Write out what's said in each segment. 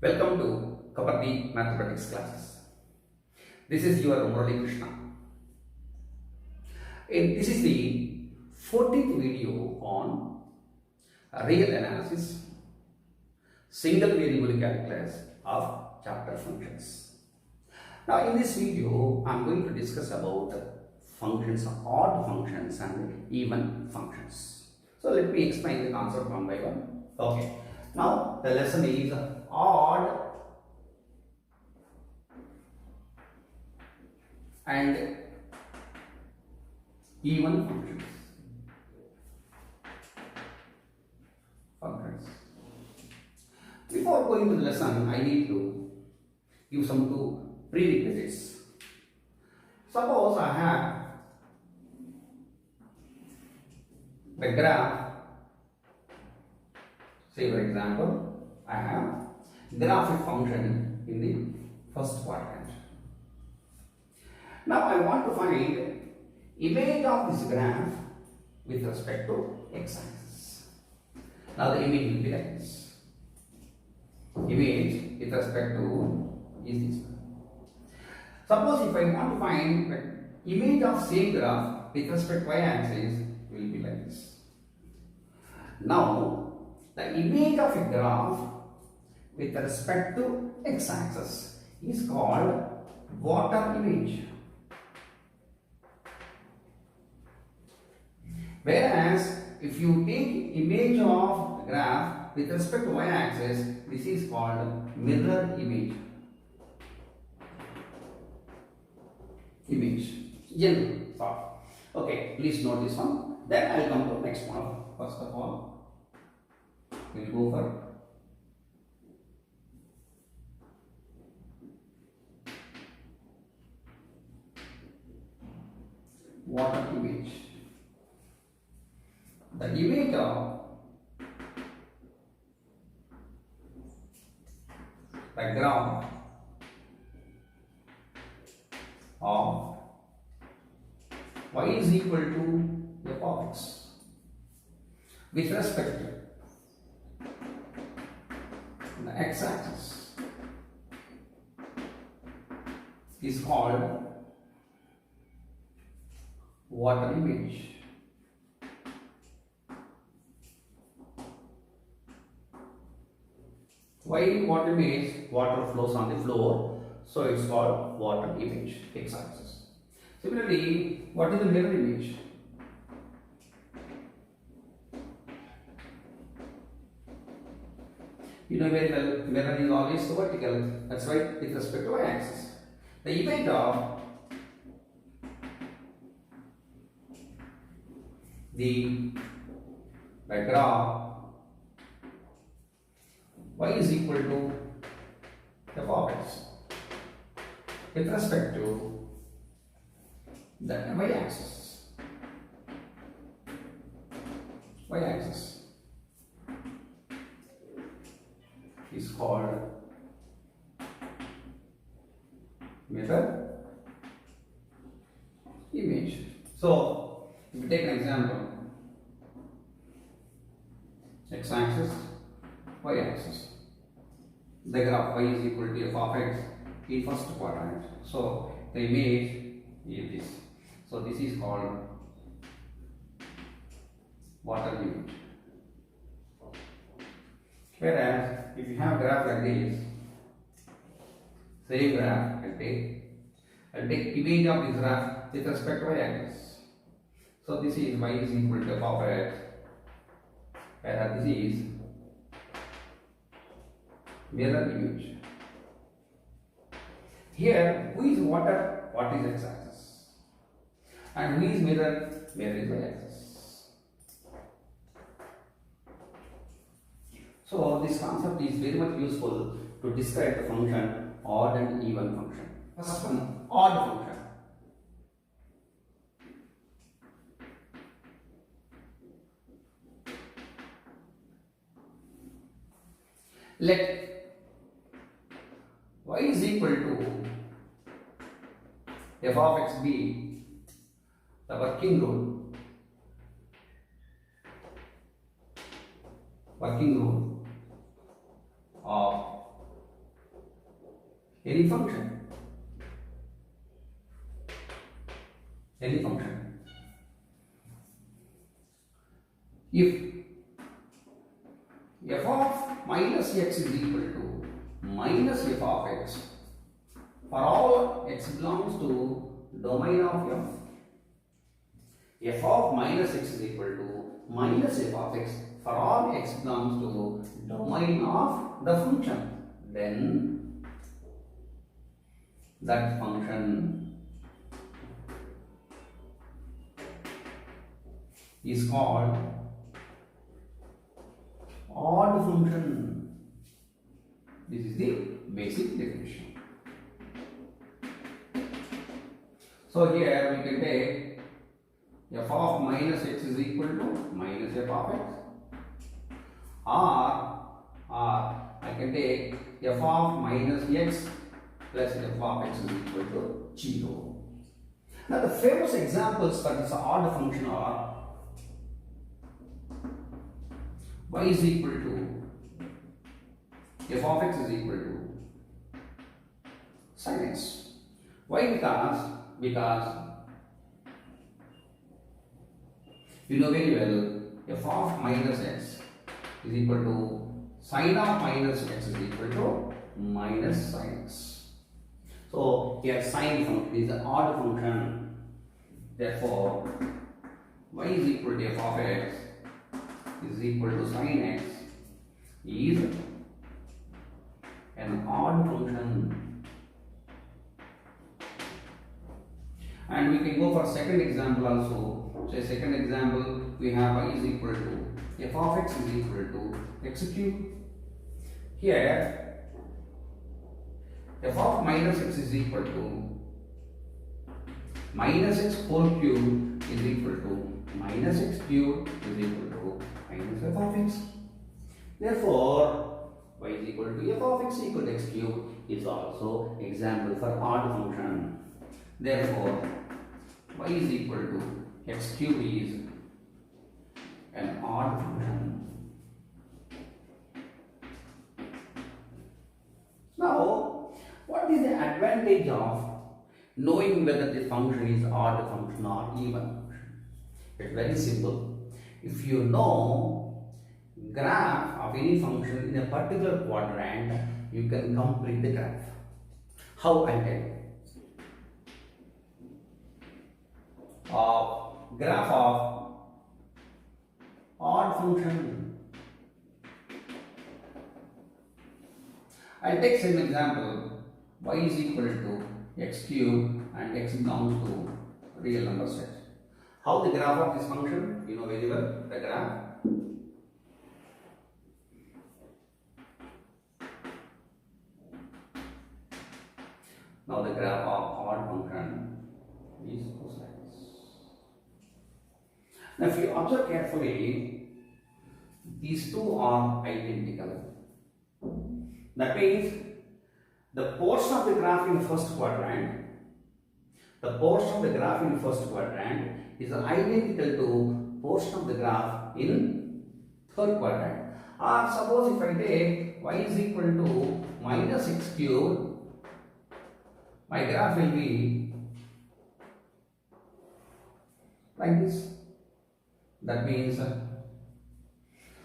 Welcome to Kapati Mathematics classes. This is your Murali Krishna. This is the 14th video on real analysis, single variable calculus of chapter functions. Now in this video, I am going to discuss about functions, odd functions and even functions. So let me explain the concept one by one. Okay. Now the lesson is odd and even functions. Before going to the lesson, I need to give some two prerequisites. Suppose I have the graph. Say for example, I have graphic function in the first quadrant. Now I want to find image of this graph with respect to x-axis. Now the image will be like this. Image with respect to is this one. Suppose if I want to find the image of same graph with respect to y-axis will be like this. Now the image of a graph with respect to x-axis is called water image. Whereas if you take image of graph with respect to y-axis, this is called mirror image. General thought. Okay, please note this one. Then I will come to next one. First of all, we will go for water image. The image of the graph of y is equal to f of x with respect to the x-axis is called water image. Why water image? Water flows on the floor, so it's called water image, x-axis. Similarly, what is the mirror image? You know very well, mirror is always vertical. That's right, with respect to y-axis. The image of the graph y is equal to f of x with respect to the y-axis. Y-axis is called mirror image. So, if we take an example, x-axis, y-axis. The graph y is equal to f of x in first quadrant. So the image is this. So this is called water image. Whereas if you have graph like this, same graph I'll take image of this graph with respect to y-axis. So this is y is equal to f of x, whereas this is mirror image. Here, who is water? What is x-axis? And who is mirror? Mirror is y-axis. So this concept is very much useful to describe the function odd and even function. First one, odd function. Let y is equal to f of x be the working rule of any function, any function. If f of minus x is equal to minus f of x for all x belongs to domain of f of minus x is equal to minus f of x for all x belongs to domain of the function, then that function is called odd function. This is the basic definition. So here we can take f of minus x is equal to minus f of x, or I can take f of minus x plus f of x is equal to 0. Now the famous examples for this odd function are y is equal to f of x is equal to sin x. Why? Because you know very well f of minus x is equal to sin of minus x is equal to minus sin x. So here sin function is an odd function. Therefore, y is equal to f of x is equal to sin x is an odd function. And we can go for second example also. So second example, we have y is equal to f of x is equal to x cube. Here f of minus x is equal to minus x whole cube is equal to minus x cube is equal to minus f of x. Therefore, y is equal to f of x equal to x cube is also example for odd function. Therefore, y is equal to x cube is an odd function. Now, what is the advantage of knowing whether the function is odd function or even function? It's very simple. If you know graph of any function in a particular quadrant, you can complete the graph. How? I tell you. Graph of odd function. I'll take some example. Y is equal to x cube and x belongs to real number set. How the graph of this function? You know very well the graph. Now the graph of odd function is like this. Now if you observe carefully, these two are identical. That means the portion of the graph in the first quadrant, is identical to portion of the graph in third quadrant. Or suppose if I take y is equal to minus x cube, my graph will be like this. That means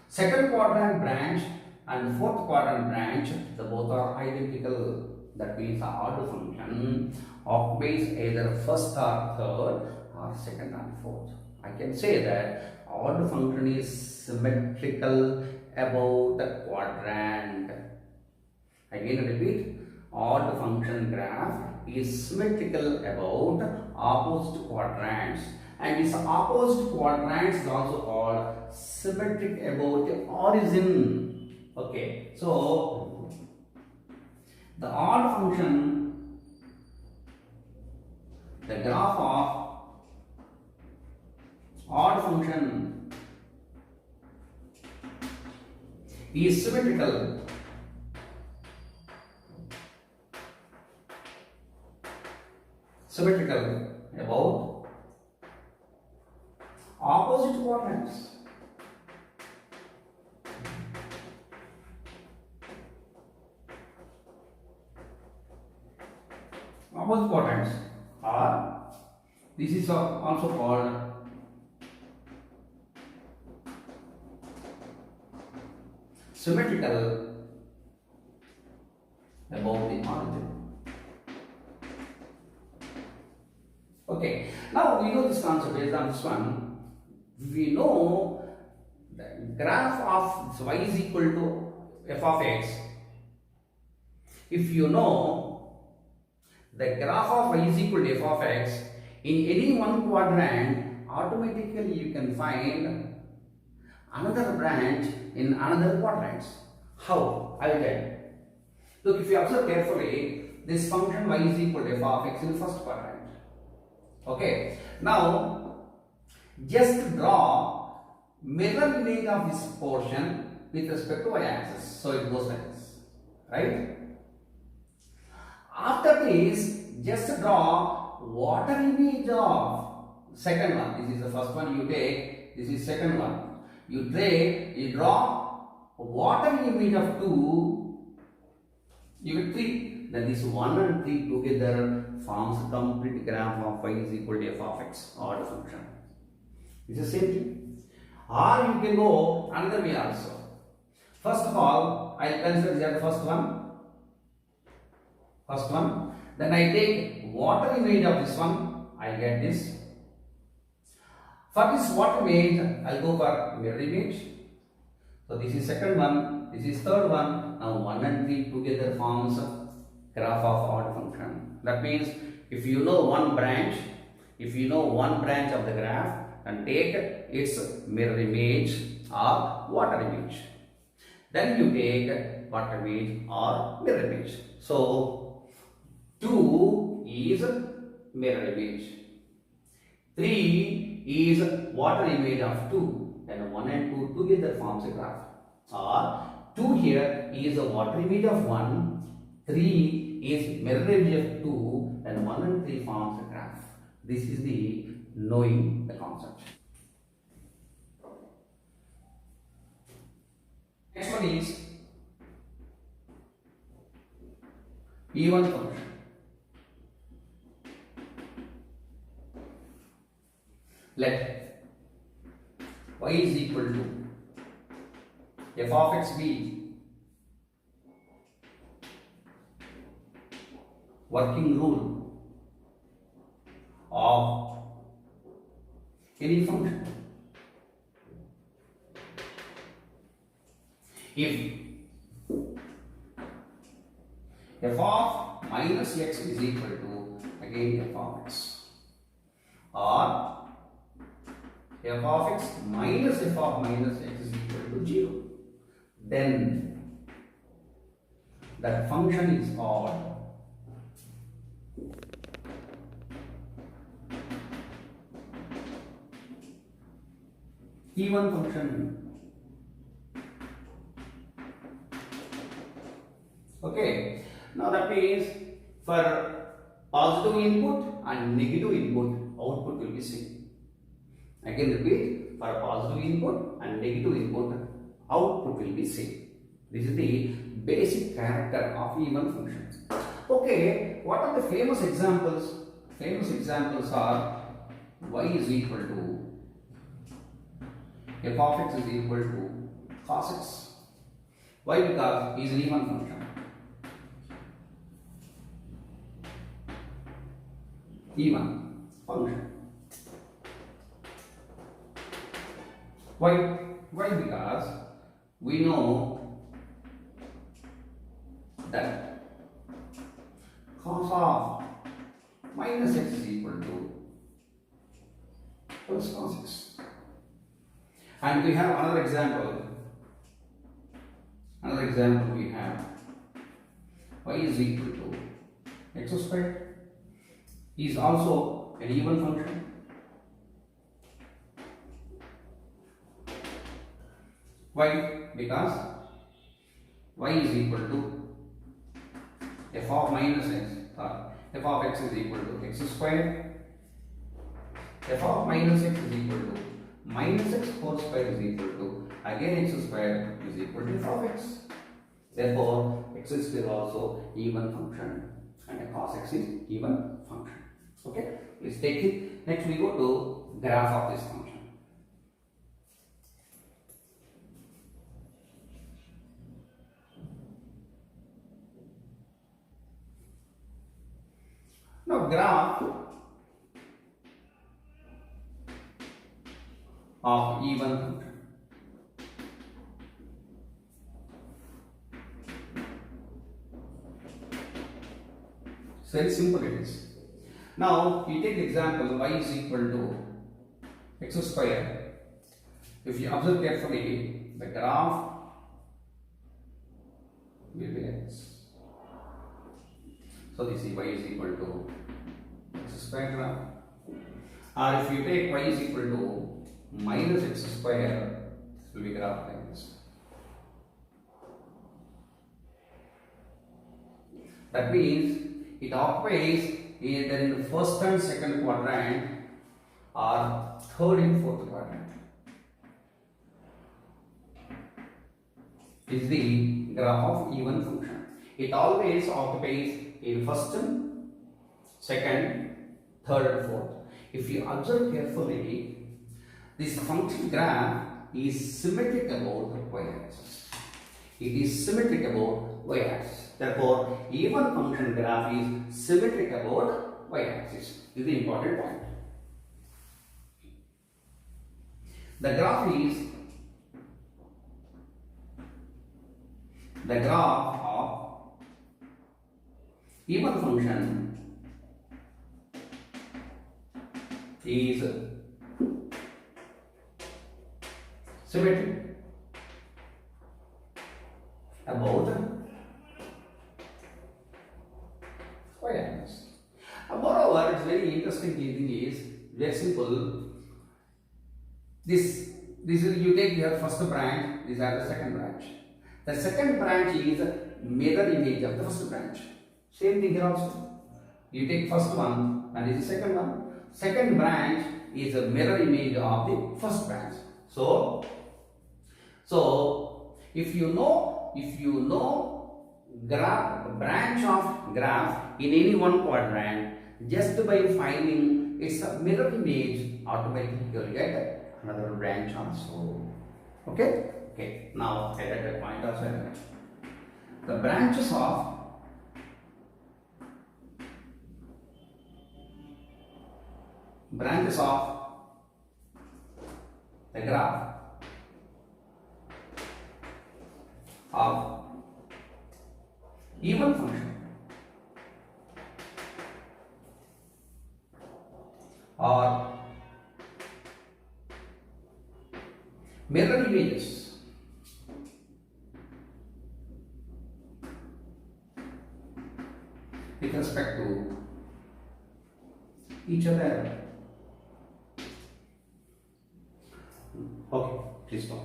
second quadrant branch and fourth quadrant branch, the both are identical. That means the odd function occupies either first or third or second or fourth. I can say that odd function is symmetrical about the quadrant. Again repeat, odd function graph is symmetrical about opposite quadrants, and its opposite quadrants is also called symmetric about the origin. Okay, so the odd function, the graph of odd function is symmetrical about opposite quadrants. opposite quadrants, or this is also called symmetrical above the origin. Okay, now we know this concept based on this one. We know the graph of y is equal to f of x. If you know the graph of y is equal to f of x in any one quadrant, automatically you can find another branch in another quadrants. How? I will tell you. Look, if you observe carefully, this function y is equal to f of x in the first quadrant. Okay, now just draw mirror image of this portion with respect to y-axis. So it goes like this, right? After this, just draw water image of second one. This is the first one you take. This is second one. You draw water image of 2. You get 3. Then this 1 and 3 together forms a complete graph of y is equal to f of x, order function. This is the same thing. Or you can go another way also. First of all, I consider the first one. First one. Then I take water image of this one. I get this. For this water image, I'll go for mirror image. So this is second one. This is third one. Now 1 and 3 together forms a graph of order function. That means if you know one branch of the graph, and take its mirror image or water image. Then you take water image or mirror image. So 2 is mirror image, 3 is water image of 2, then 1 and 2 together forms a graph. Or 2 here is a water image of 1, 3 is mirror image of 2, and 1 and 3 forms a graph. This is the knowing the concept. Next one is even function. Let y is equal to f of x be working rule of any function. If f of minus x is equal to again f of x, or f of x minus f of minus x is equal to 0, then that function is called even function. Okay, now that means for positive input and negative input, output will be same. Again repeat, for positive input and negative input, output will be same. This is the basic character of even functions. Okay, what are the famous examples? Famous examples are y is equal to f of x is equal to cos x. Why? Because it is an even function. Even function. Why? Why? Because we know that cos of minus x is equal to plus cos x. And we have another example. Another example we have y is equal to x squared is also an even function. Why? Because y is equal to f of minus x, f of x is equal to x squared, f of minus x is equal to minus x whole square is equal to again x square is equal to f of x. Therefore, x is still also even function. and a cos x is even function. Okay, please take it. Next we go to graph of this function. Now graph of even function. It's very simple it is. Now you take the example y is equal to x square. If you observe carefully, the graph will be x. So this is y is equal to x square graph. Or if you take y is equal to minus x square, this will be graph like this. That means it occupies either in the first and second quadrant or third and fourth quadrant. Is the graph of even function. It always occupies in first, second, third and fourth. If you observe carefully, this function graph is symmetric about the y-axis. It is symmetric about y-axis. Therefore, even function graph is symmetric about y-axis. This is the important point. The graph is the graph of even function is symmetric about y-axis. Moreover, it's very interesting thing is very simple. This is you take your first branch, these are the second branch. The second branch is mirror image of the first branch. Same thing here also. You take first one and this is second one. Second branch is a mirror image of the first branch. So if you know branch of graph in any one quadrant, just by finding its mirror image, automatically you will get another branch also. Okay? Okay. Now I get a point as well. The branches of the graph of even function or mirror images with respect to each other. Okay, please stop.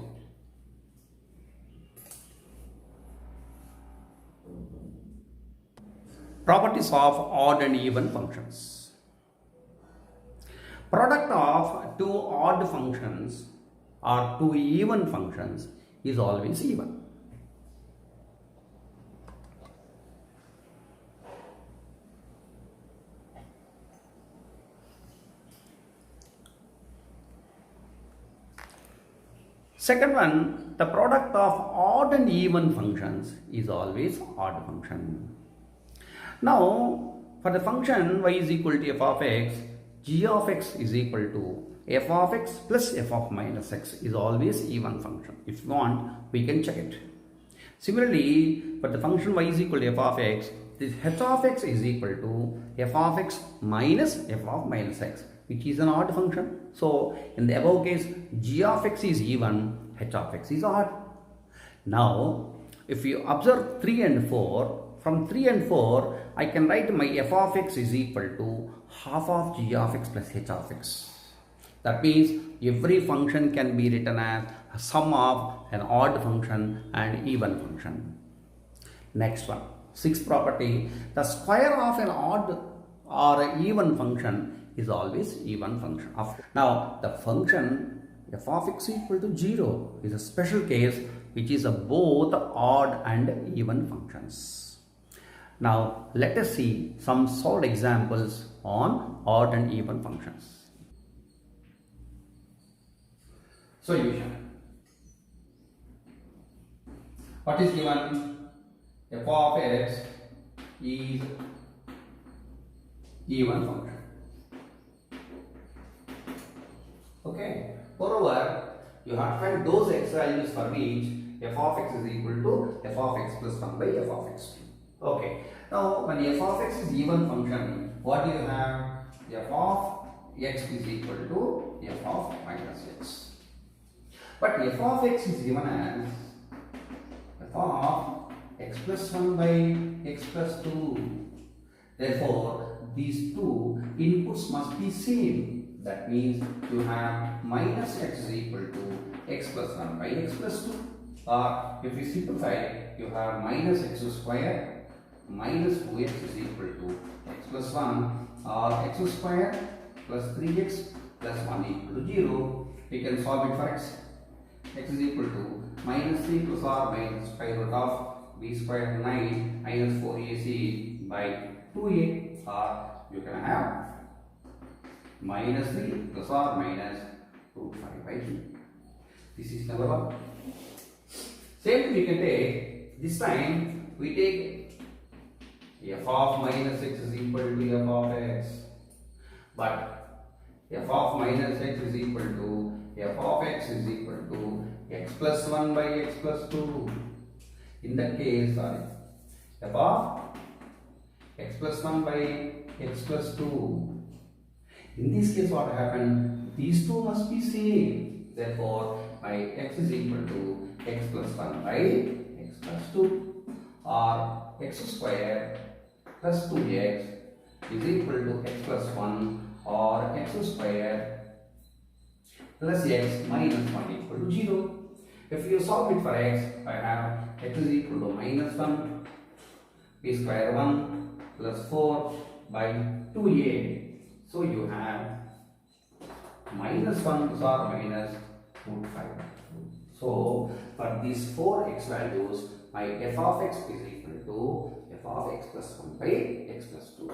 Properties of odd and even functions. Product of two odd functions or two even functions is always even. Second one, the product of odd and even functions is always odd function. Now, for the function y is equal to f of x, g of x is equal to f of x plus f of minus x is always even function. If you want, we can check it. Similarly, for the function y is equal to f of x, this h of x is equal to f of x minus f of minus x, which is an odd function. So, in the above case, g of x is even, h of x is odd. Now, if you observe 3 and 4, from 3 and 4, I can write my f of x is equal to half of g of x plus h of x. That means every function can be written as a sum of an odd function and even function. Next one, sixth property, the square of an odd or even function is always even function. Now, the function f of x equal to 0 is a special case which is both odd and even functions. Now let us see some solved examples on odd and even functions. Solution. What is given? F of x is even function. Okay. Moreover, you have to find those x values for which f of x is equal to f of x plus 1 by f of x. Okay. Now, when f of x is even function, what do you have? F of x is equal to f of minus x. But f of x is given as f of x plus 1 by x plus 2. Therefore, these two inputs must be same. That means you have minus x is equal to x plus 1 by x plus 2. Or if you simplify, you have minus x square minus 2x is equal to x plus 1, or x square plus 3x plus 1 equal to 0. We can solve it for x. X is equal to minus 3 plus r minus square root of b square 9 minus 4ac by 2a, or you can have minus 3 plus or minus root 5 by 2. This is number 1. Same thing we can take. This time we take f of minus x is equal to f of x. But f of minus x is equal to f of x is equal to x plus 1 by x plus 2. In that case, f of x plus 1 by x plus 2. In this case, what happened? These two must be same. Therefore, my x is equal to x plus 1 by x plus 2, or x square plus 2x is equal to x plus 1, or x square plus x minus 1 equal to 0. If you solve it for x, I have x is equal to minus 1 b square 1 plus 4 by 2a. So you have minus 1 plus or minus root 5. So for these 4 x values, my f of x is equal to f of x plus 1 by x plus 2.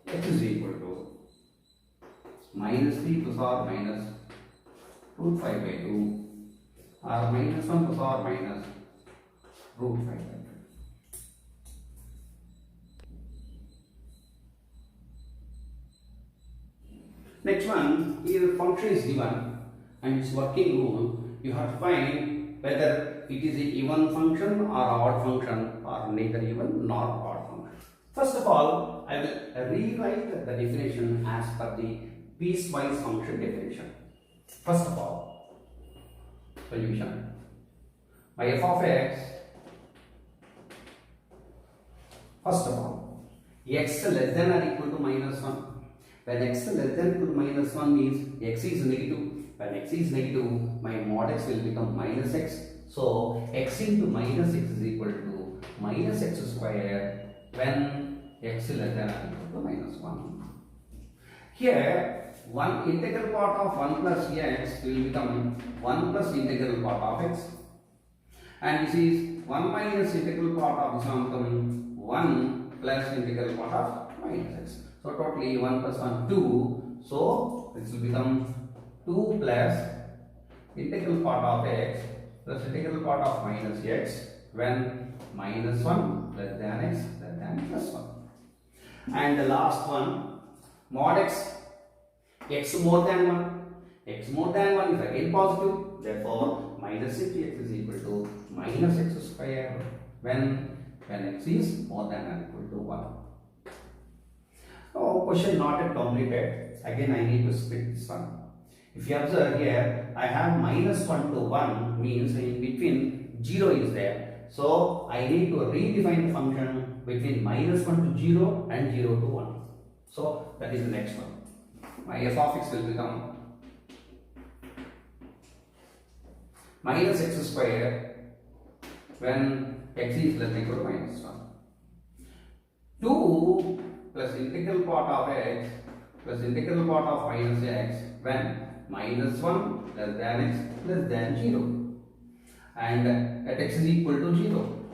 X is equal to minus 3 plus or minus root 5 by 2, or minus 1 plus or minus root 5 by 2. Next one, here the function is given and its working rule. You have to find whether it is a even function or odd function, or neither even nor odd function. First of all, I will rewrite the definition as per the piecewise function definition. First of all, solution. My f of x, first of all, x less than or equal to minus 1. When x less than or equal to minus 1 means x is negative. When x is negative, my mod x will become minus x. So x into minus x is equal to minus x square when x less than or equal to minus 1. Here, one integral part of 1 plus x will become 1 plus integral part of x. And this is 1 minus integral part of this one becoming 1 plus integral part of minus x. So totally 1 plus 1, 2. So this will become 2 plus integral part of x plus integral part of minus x when minus 1 less than x less than plus 1. And the last one, mod x, x more than 1. X more than 1 is again positive. Therefore, minus into x is equal to minus x square when x is more than or equal to 1. Oh, question not yet completed. Again, I need to split this one. If you observe here, I have minus 1 to 1 means in between 0 is there. So, I need to redefine the function between minus 1 to 0 and 0 to 1. So, that is the next one. My f of x will become minus x square when x is less than or equal to minus 1. 2 plus integral part of x plus integral part of minus x when minus 1 less than x less than 0, and at x is equal to 0.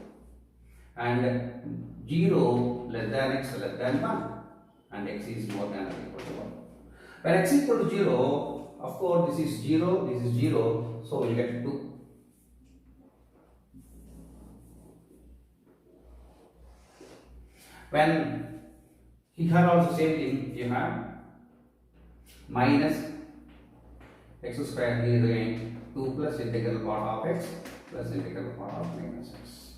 and 0 less than x less than 1 and x is more than or equal to 1. When x equal to 0, of course this is 0, so we will get 2. When here also same thing, you have minus x square here again 2 plus integral part of x plus integral part of minus x.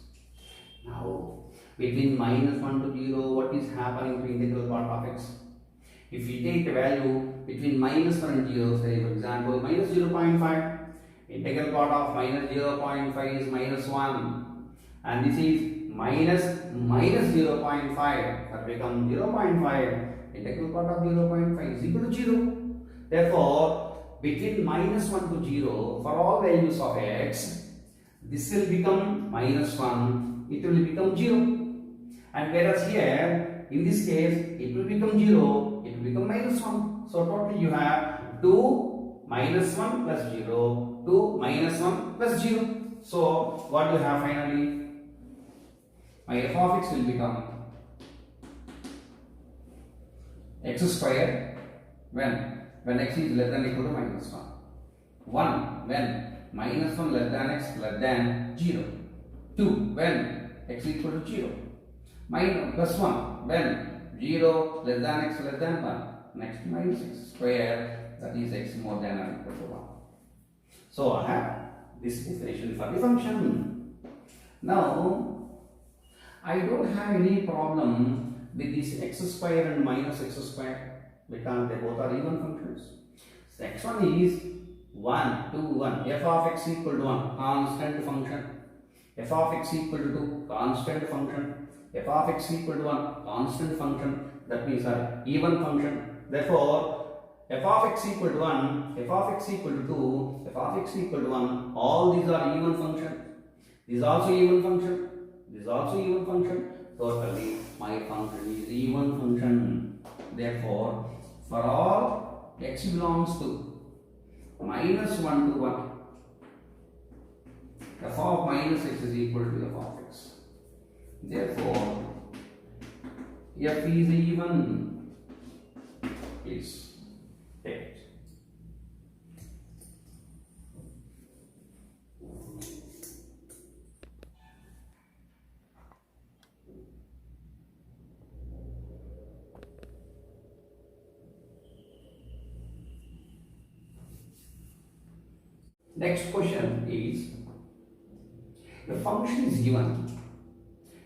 Now between minus 1 to 0, what is happening to integral part of x? If we take a value between minus 1 and 0, say for example minus 0.5, integral part of minus 0.5 is minus 1 and this is minus 0.5, that becomes 0.5, integral part of 0.5 is equal to 0. Therefore, between minus 1 to 0, for all values of x, this will become minus 1, it will become 0. And whereas here, in this case, it will become 0, it will become minus 1. So, totally you have 2 minus 1 plus 0, 2 minus 1 plus 0. So, what you have finally? My f of x will become x square when x is less than or equal to minus 1. 1 when minus 1 less than x less than 0. 2 when x equal to 0. Minus plus 1 when 0 less than x less than 1. Next minus x square, that is x more than or equal to 1. So I have this definition for the function. Now I don't have any problem with this x square and minus x square because they both are even functions. So x1 is 1, 2, 1. F of x equal to 1, constant function. F of x equal to 2, constant function. F of x equal to 1, constant function. That means are even function. Therefore, f of x equal to 1, f of x equal to 2, f of x equal to 1, all these are even function. This is also even function. This is also even function. Totally, my function is even function. Therefore, for all x belongs to minus 1 to 1, f of minus x is equal to f of x. Therefore, f is even. Please take it. Next question is, the function is given.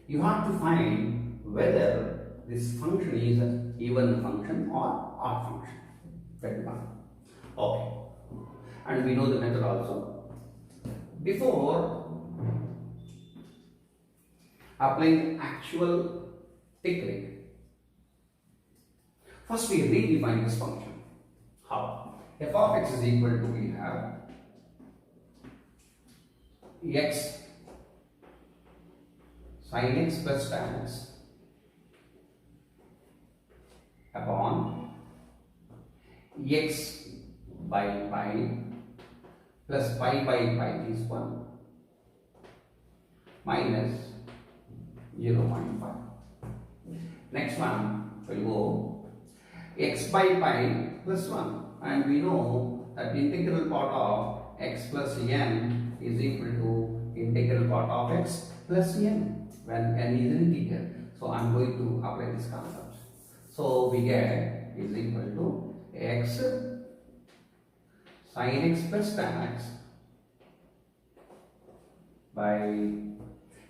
You have to find whether this function is an even function or odd function. That one. Okay. And we know the method also. Before applying actual technique, first we redefine this function. How? F of x is equal to, we have x sin x plus tan x upon x by pi plus pi by pi is 1 minus 0.5. Next one will go x by pi plus 1, and we know that the integral part of x plus n is equal to integral part of x plus n when n is an integer. So I am going to apply this concept. So we get is equal to x sin x plus tan x by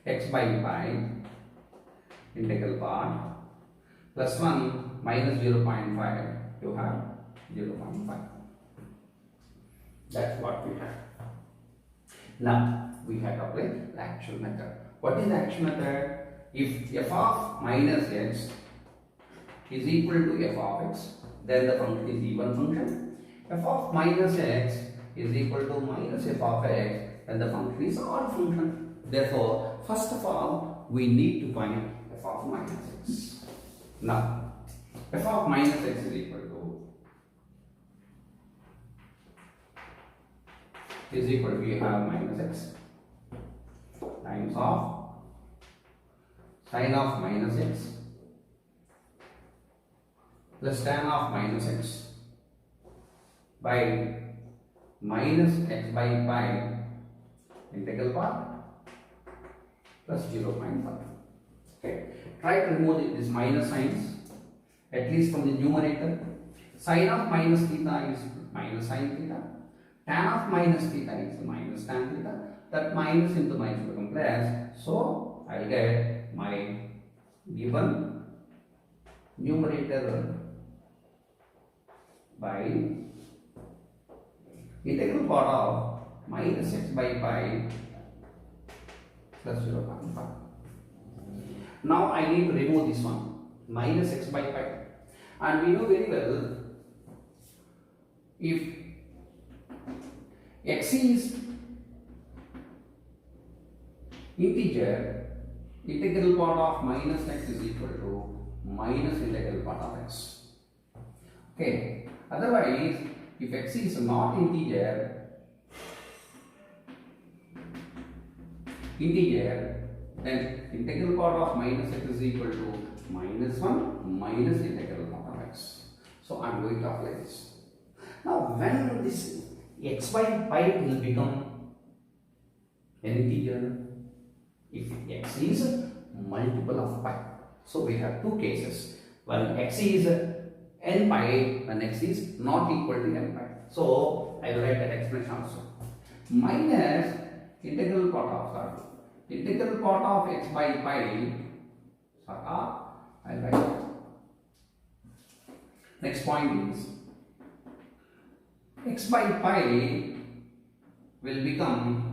x by pi integral part plus 1 minus 0.5, you have 0.5. That's what we have. Now we have to apply the actual method. What is the actual method? If f of minus x is equal to f of x, then the function is even function. F of minus x is equal to minus f of x, then the function is odd function. Therefore, first of all, we need to find f of minus x. Now, f of minus x is equal to we have minus x times of Sine of minus x plus tan of minus x by minus x by pi integral part plus 0.5. Okay. Try to remove this minus signs at least from the numerator. Sine of minus theta is minus sine theta. Tan of minus theta is minus tan theta. That minus into minus will become plus. So I will get my given numerator by integral part of minus x by pi plus 0.5. Now I need to remove this one, minus x by pi. And we know very well, if x is integer, integral part of minus x is equal to minus integral part of x. Okay. Otherwise, if x is not integer, then integral part of minus x is equal to minus 1 minus integral part of x. So I am going to apply this. Now when this x by pi will become an integer, if x is multiple of pi. So we have two cases. When x is n pi, when x is not equal to n pi. So I will write that expression also. Minus integral part of x by pi. I will write. Next point is x by pi will become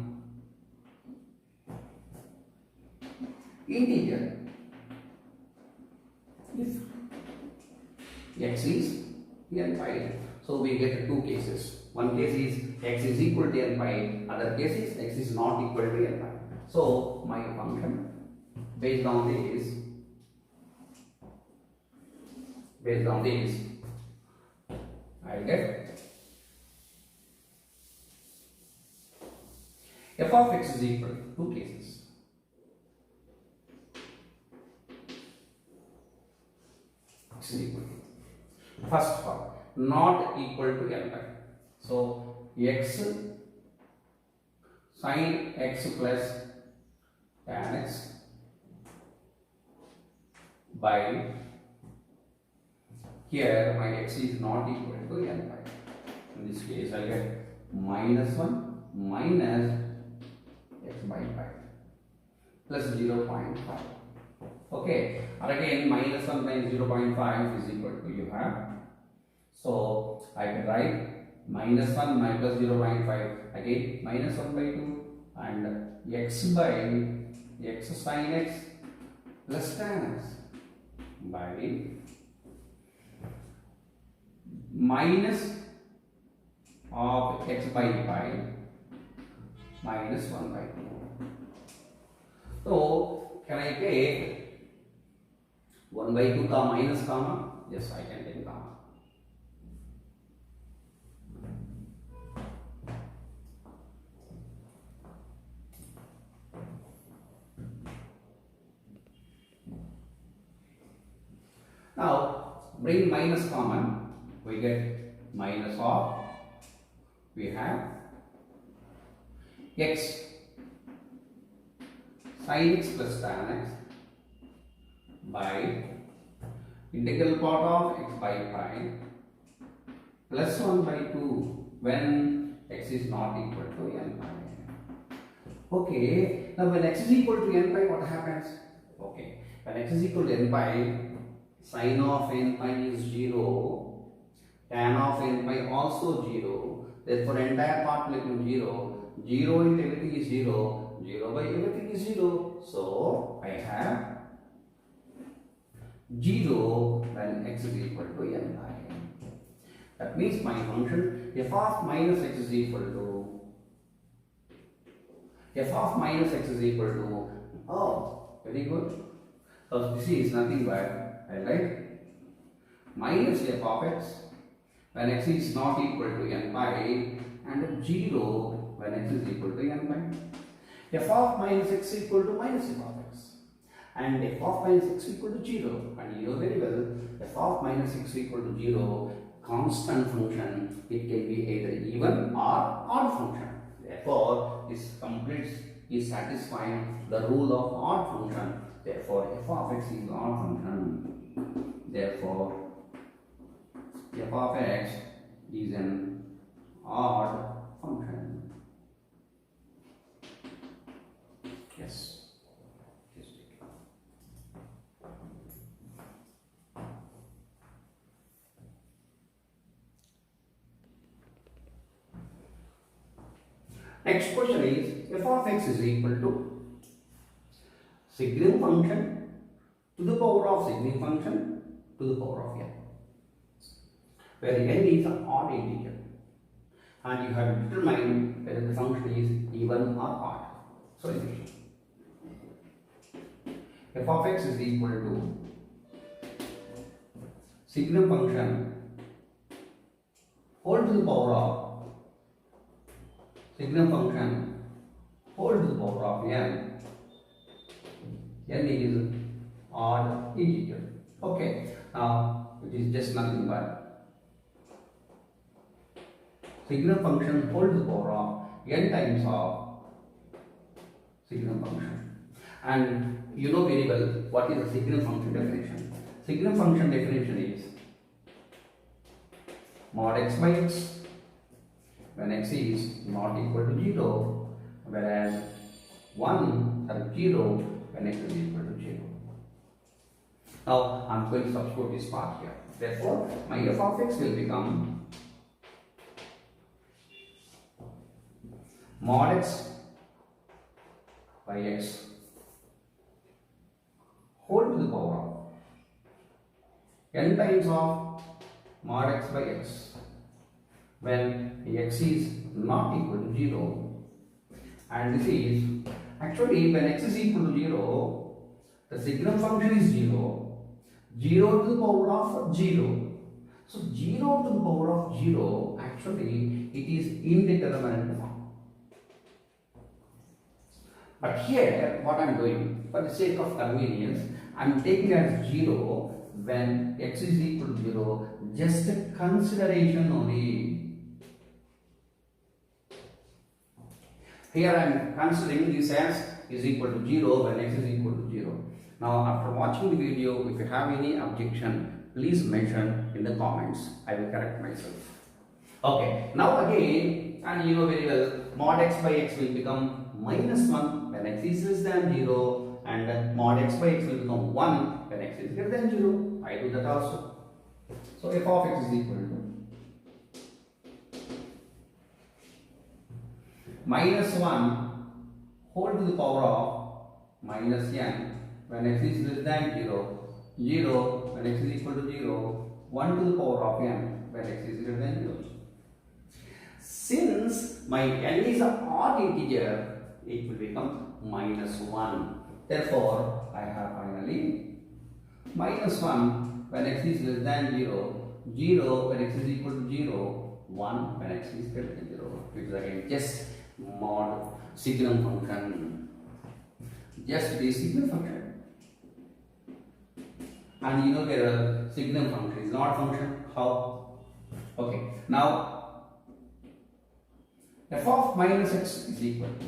integer if x is n pi. So we get two cases. One case is x is equal to n pi, other case is x is not equal to n pi. So my function based on this I get f of x is equal to two cases. X is equal to, first of all, not equal to n pi. So x sine x plus tan x by, here my x is not equal to n pi. In this case I get minus 1 minus x by pi plus 0.5. Okay, and again minus 1 minus 0.5 is equal to, you have. So I can write minus 1 minus plus 0.5, again minus 1 by 2 and x by x sine x plus tan x by minus of x by pi minus 1 by 2. So can I take 1 by 2 comma minus comma? Yes, I can take comma. Now bring minus common, we get minus of, we have x sin x plus tan x by integral part of x by pi plus 1 by 2 when x is not equal to n pi. Okay, now when x is equal to n pi, what happens? Okay, when x is equal to n pi, sin of n pi is 0, tan of n pi also 0, therefore entire part will become 0, 0 into everything is 0, 0 by everything is 0, so I have 0 when x is equal to n pi. That means my function f of minus x is equal to, oh, very good. So this is nothing but, I write minus f of x when x is not equal to n pi and 0 when x is equal to n pi. F of minus x equal to minus f of x. and f of minus x equal to 0, and you know very well f of minus x equal to 0, constant function, it can be either even or odd function. Therefore, this completes is satisfying the rule of odd function. Therefore, f of x is odd function. Therefore, f of x is an odd function. Yes. Next question is f of x is equal to signum function to the power of signum function to the power of n, where n is an odd integer and you have to determine whether the function is even or odd. Solution: f of x is equal to signum function whole to the power of signum function whole to the power of n. N is odd integer. Okay, now it is just nothing but signum function whole to the power of n times of signum function. And you know very well what is the signum function definition. Signum function definition is mod x by x when x is not equal to 0, whereas 1 or 0 when x is equal to 0. Now I am going to substitute this part here. Therefore, my f of x will become mod x by x whole to the power of n times of mod x by x when x is not equal to 0, and this is actually when x is equal to 0, the signum function is 0, 0 to the power of 0. So 0 to the power of 0, actually it is indeterminate form. But here what I am doing, for the sake of convenience, I am taking as 0 when x is equal to 0, just a consideration only. Here I am considering this as is equal to 0 when x is equal to 0. Now after watching the video, if you have any objection, please mention in the comments. I will correct myself. Okay, now again, and you know very well, mod x by x will become minus 1 when x is less than 0, and mod x by x will become 1 when x is greater than 0. I do that also. So f of x is equal to minus 1 whole to the power of minus n when x is less than 0, 0 when x is equal to 0, 1 to the power of n when x is greater than 0. Since my n is an odd integer, it will become minus 1. Therefore, I have finally minus 1 when x is less than 0, 0 when x is equal to 0, 1 when x is greater than 0, which is again just mod signum function, just the signum function. And you know where signum function is not function. How? Okay, now f of minus x is equal to,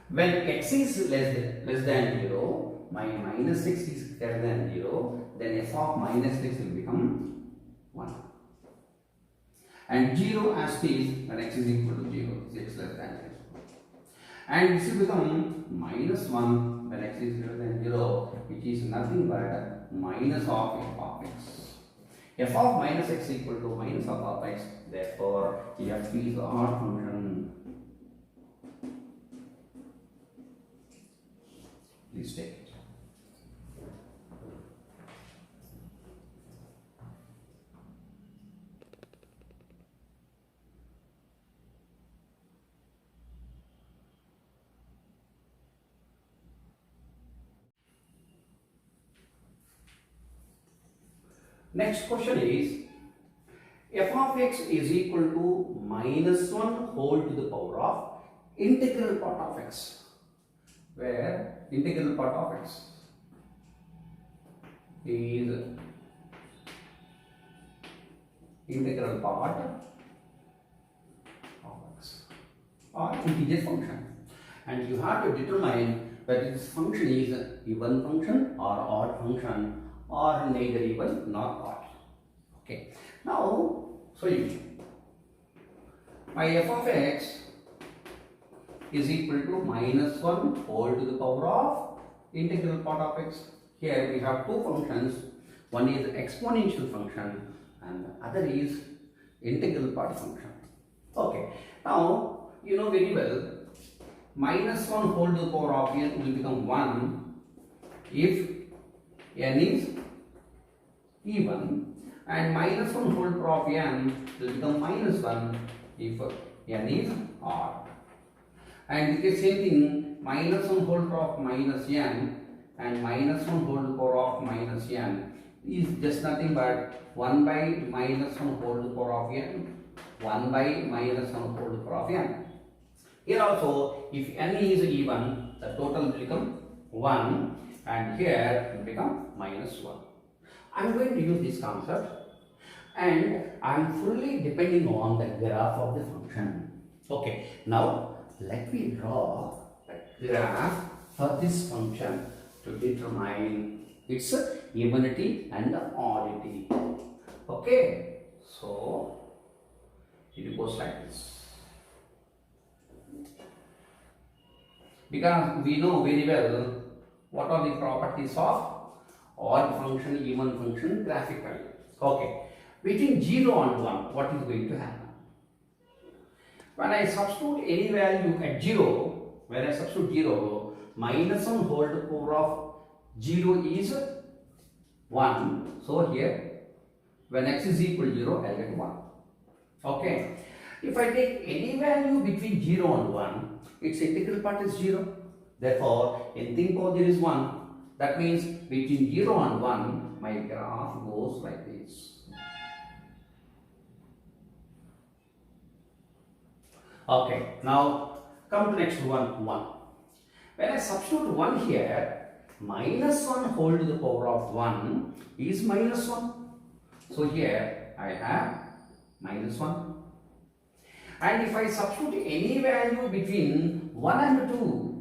when x is less than 0, my minus x is greater than 0, then f of minus x will become 1. And 0 as t is when x is equal to 0, x less than 0. And this will become minus 1 when x is greater than 0, which is nothing but minus of f of x. F of minus x equal to minus of x, therefore f is odd function. Please take it. Next question is, f of x is equal to minus 1 whole to the power of integral part of x. where integral part of x is integral part of x or integer function, and you have to determine whether this function is even function or odd function or neither even nor odd. Okay, now so my f of x is equal to minus 1 whole to the power of integral part of x. Here we have two functions, one is exponential function and the other is integral part function. Okay, now you know very well minus 1 whole to the power of n will become 1 if n is even, and minus 1 whole to the power of n will become minus 1 if n is odd. And the same thing, minus 1 whole to the power of minus n and minus 1 whole to the power of minus n is just nothing but 1 by minus 1 whole to the power of n, 1 by minus 1 whole to the power of n. Here also, if n is even, the total will become 1 and here it will become minus 1. I am going to use this concept and I am fully depending on the graph of the function. Okay, now let me draw the graph for this function to determine its evenity and oddity. Okay, so it goes like this. Because we know very well what are the properties of odd function, even function graphically. Okay, between 0 and 1, what is going to happen? When I substitute any value at 0, when I substitute 0, minus 1 whole to the power of 0 is 1. So here, when x is equal to 0, I'll get 1. Okay. If I take any value between 0 and 1, its integral part is 0. Therefore, anything power there is 1. That means between 0 and 1, my graph goes like this. Okay, now come to next one, 1. When I substitute 1 here, minus 1 whole to the power of 1 is minus 1. So here I have minus 1. And if I substitute any value between 1 and 2,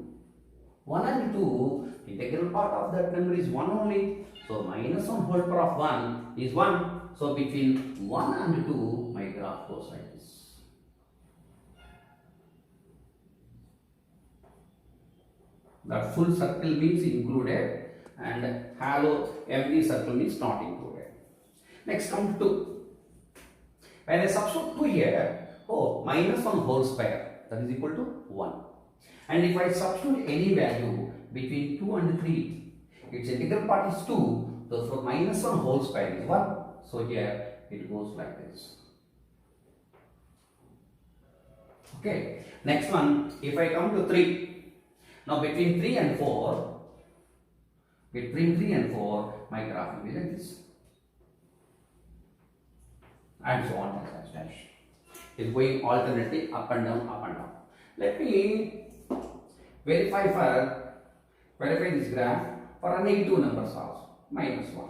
integral part of that number is 1 only. So minus 1 whole power of 1 is 1. So between 1 and 2, my graph goes like this. That full circle means included and hollow empty circle means not included. Next come to 2. When I substitute 2 here, minus 1 whole square, that is equal to 1. And if I substitute any value between 2 and 3, its integral part is 2, so minus 1 whole square is 1. So here it goes like this. Okay, next one, if I come to 3, now between 3 and 4, my graph will be like this. And so on as such. It's going alternately up and down, up and down. Let me verify this graph for a negative numbers also. Minus 1.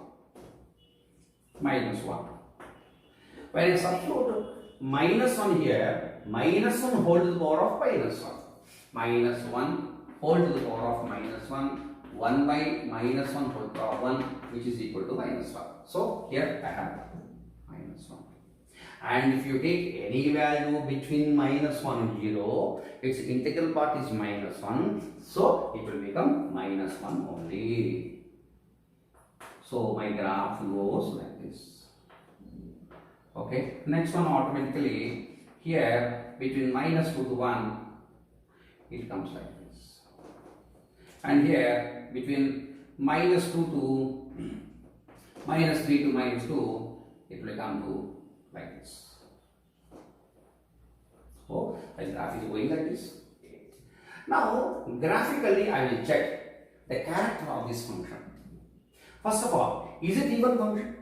When I substitute minus 1 here, minus 1 whole to the power of minus 1. Minus 1 whole to the power of minus 1. 1 by minus 1 whole to the power of 1, which is equal to minus 1. So here I have minus 1. And if you take any value between minus 1 and 0, its integral part is minus 1. So it will become minus 1 only. So my graph goes like this. Okay. Next one automatically here between minus 2 to 1, it comes like this. And here between minus 2 to minus 3 to minus 2, it will come to like this. So the graph is going like this. Now graphically I will check the character of this function. First of all, is it even function?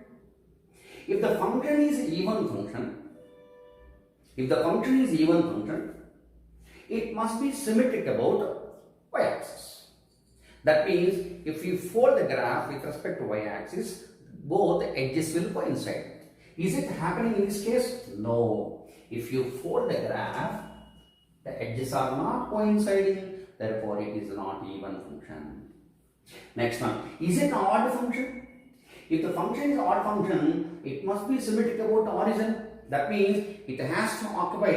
If the function is even function, it must be symmetric about y-axis. That means if you fold the graph with respect to y-axis, both edges will coincide. Is it happening in this case? No. If you fold the graph, the edges are not coinciding, therefore it is not even function. Next one, is it an odd function? If the function is odd function, it must be symmetric about the origin. That means it has to occupy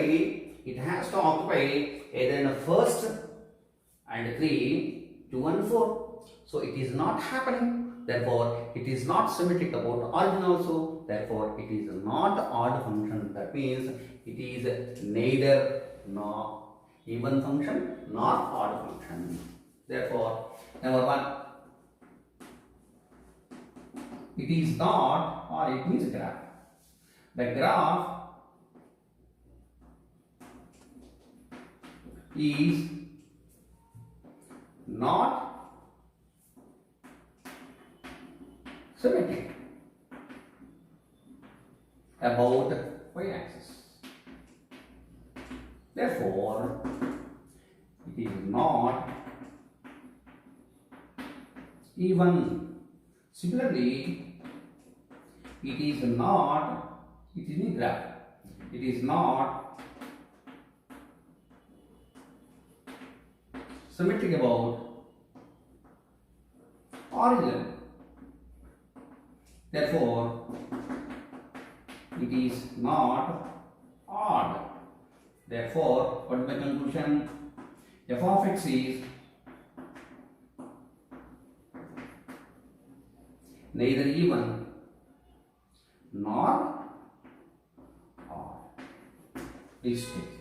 either in the first and 3, 2 and 4. So it is not happening. Therefore, it is not symmetric about the origin also. Therefore, it is not odd function. That means it is neither nor even function nor odd function. Therefore, number 1, it is not, or it means graph. The graph is not symmetric about y-axis. Therefore, it is not even. Similarly, it is not, it is in graph. It is not symmetric about origin. Therefore, it is not odd. Therefore, what is my conclusion? F of x is neither even nor odd. Please take.